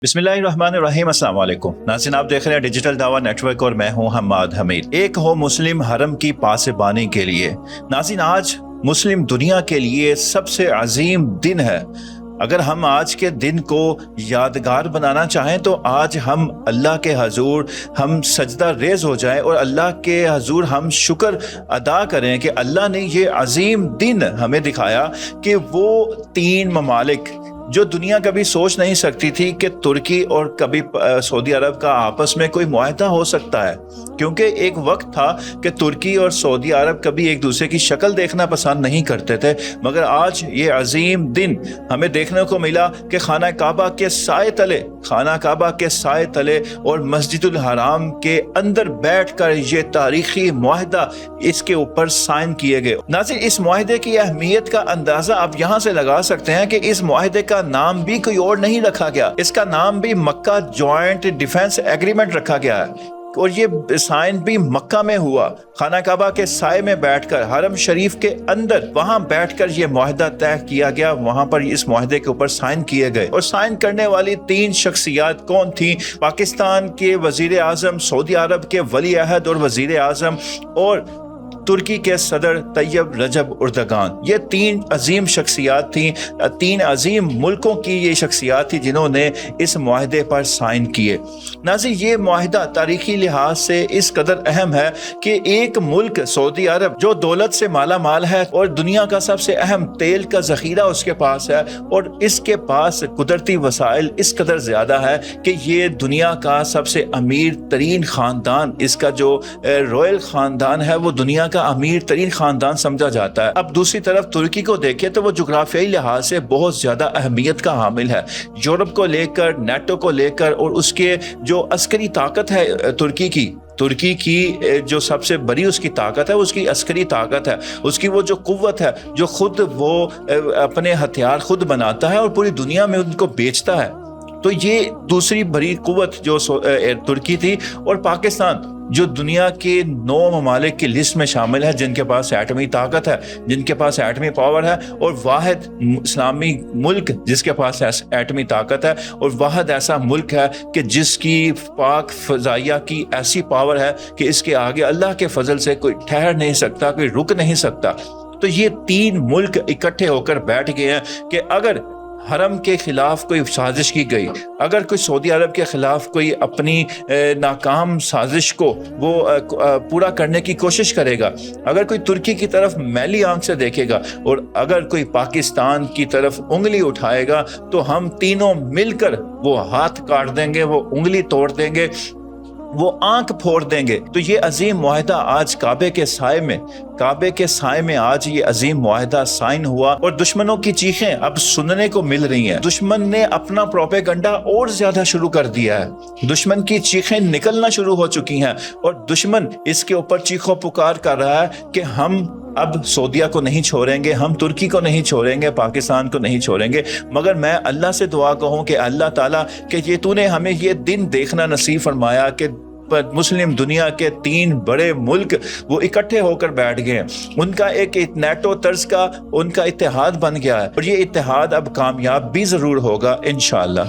बिस्मिल्लाहिर्रहमानिर्रहीम, अस्सलाम वालेकुम। नाज़रीन, आप देख रहे हैं डिजिटल दावा नेटवर्क और मैं हूं हम्माद हमीद। एक हो मुस्लिम हरम की पासेबानी के लिए। नाज़रीन, आज मुस्लिम दुनिया के लिए सबसे अजीम दिन है। अगर हम आज के दिन को यादगार बनाना चाहें तो आज हम अल्लाह के हजूर हम सजदा रेज हो जाएं और अल्लाह के हजूर हम शुक्र अदा करें कि अल्लाह ने ये अजीम दिन हमें दिखाया कि वो तीन ममालिक जो दुनिया कभी सोच नहीं सकती थी कि तुर्की और कभी सऊदी अरब का आपस में कोई मुआहदा हो सकता है, क्योंकि एक वक्त था कि तुर्की और सऊदी अरब कभी एक दूसरे की शक्ल देखना पसंद नहीं करते थे। मगर आज ये अजीम दिन हमें देखने को मिला कि खाना काबा के साए तले और मस्जिदुल हराम के अंदर बैठकर ये तारीखी मुआहदा इसके ऊपर साइन किए गए। नाज़रीन, इस मुआहदे की अहमियत का अंदाजा आप यहाँ से लगा सकते हैं कि इस मुआहदे का नाम भी कोई और नहीं रखा गया, इसका नाम भी मक्का जॉइंट डिफेंस एग्रीमेंट रखा गया है और ये साइन भी मक्का में हुआ। खाना काबा के साए में बैठकर हरम शरीफ के अंदर वहां बैठकर ये मुआहदा तय किया गया, वहां पर इस मुआहदे के ऊपर साइन किए गए। और साइन करने वाली तीन शख्सियात कौन थी? पाकिस्तान के वजीर आजम, सऊदी अरब के वली अहद और वजीर आजम और तुर्की के सदर तैयब रजब उर्दगान। ये तीन अजीम शख्सियात थी, तीन अजीम मुल्कों की ये शख्सियात थी जिन्होंने इस मुआहदे पर साइन किए। नाज़रीन, ये मुआहदा तारीखी लिहाज से इस कदर अहम है कि एक मुल्क सऊदी अरब जो दौलत से माला माल है और दुनिया का सबसे अहम तेल का जखीरा उसके पास है और इसके पास कुदरती वसाइल इस कदर ज्यादा है कि ये दुनिया का सबसे अमीर तरीन खानदान, इसका जो रॉयल खानदान है वो दुनिया का अमीर तरीन खानदान समझा जाता है। अब दूसरी तरफ तुर्की को देखें तो वो जुग्राफियाई लिहाज से बहुत ज्यादा अहमियत का हामिल है, यूरोप को लेकर, नेटो को लेकर, और उसके जो अस्करी ताकत है तुर्की की जो सबसे बड़ी उसकी ताकत है उसकी अस्करी ताकत है, उसकी वो जो कुव्वत है, जो खुद वो अपने हथियार खुद बनाता है और पूरी दुनिया में उनको बेचता है। तो ये दूसरी बड़ी कुव्वत जो तुर्की थी। और पाकिस्तान जो दुनिया के 9 ममालिक की लिस्ट में शामिल है जिनके पास एटमी ताकत है, जिनके पास एटमी पावर है, और वाहिद इस्लामी मुल्क जिसके पास एटमी ताकत है, और वाहिद ऐसा मुल्क है कि जिसकी पाक फजाइया की ऐसी पावर है कि इसके आगे अल्लाह के फजल से कोई ठहर नहीं सकता, कोई रुक नहीं सकता। तो ये तीन मुल्क इकट्ठे होकर बैठ गए हैं कि अगर हरम के खिलाफ कोई साजिश की गई, अगर कोई सऊदी अरब के खिलाफ कोई अपनी नाकाम साजिश को वो पूरा करने की कोशिश करेगा, अगर कोई तुर्की की तरफ मैली आंख से देखेगा और अगर कोई पाकिस्तान की तरफ उंगली उठाएगा तो हम तीनों मिलकर वो हाथ काट देंगे, वो उंगली तोड़ देंगे, वो आंख फोड़ देंगे। तो ये अजीम मुआहदा आज काबे के साए में आज ये अजीम मुआहदा साइन हुआ और दुश्मनों की चीखें अब सुनने को मिल रही हैं। दुश्मन ने अपना प्रोपेगेंडा और ज्यादा शुरू कर दिया है, दुश्मन की चीखें निकलना शुरू हो चुकी हैं और दुश्मन इसके ऊपर चीखों पुकार कर रहा है कि हम अब सऊदिया को नहीं छोड़ेंगे, हम तुर्की को नहीं छोड़ेंगे, पाकिस्तान को नहीं छोड़ेंगे। मगर मैं अल्लाह से दुआ कहूँ कि अल्लाह ताला कि ये तूने हमें ये दिन देखना नसीब फरमाया कि मुस्लिम दुनिया के तीन बड़े मुल्क वो इकट्ठे होकर बैठ गए, उनका एक नेटो तर्ज का उनका इत्तेहाद बन गया है और ये इत्तेहाद अब कामयाब भी जरूर होगा इंशाअल्लाह।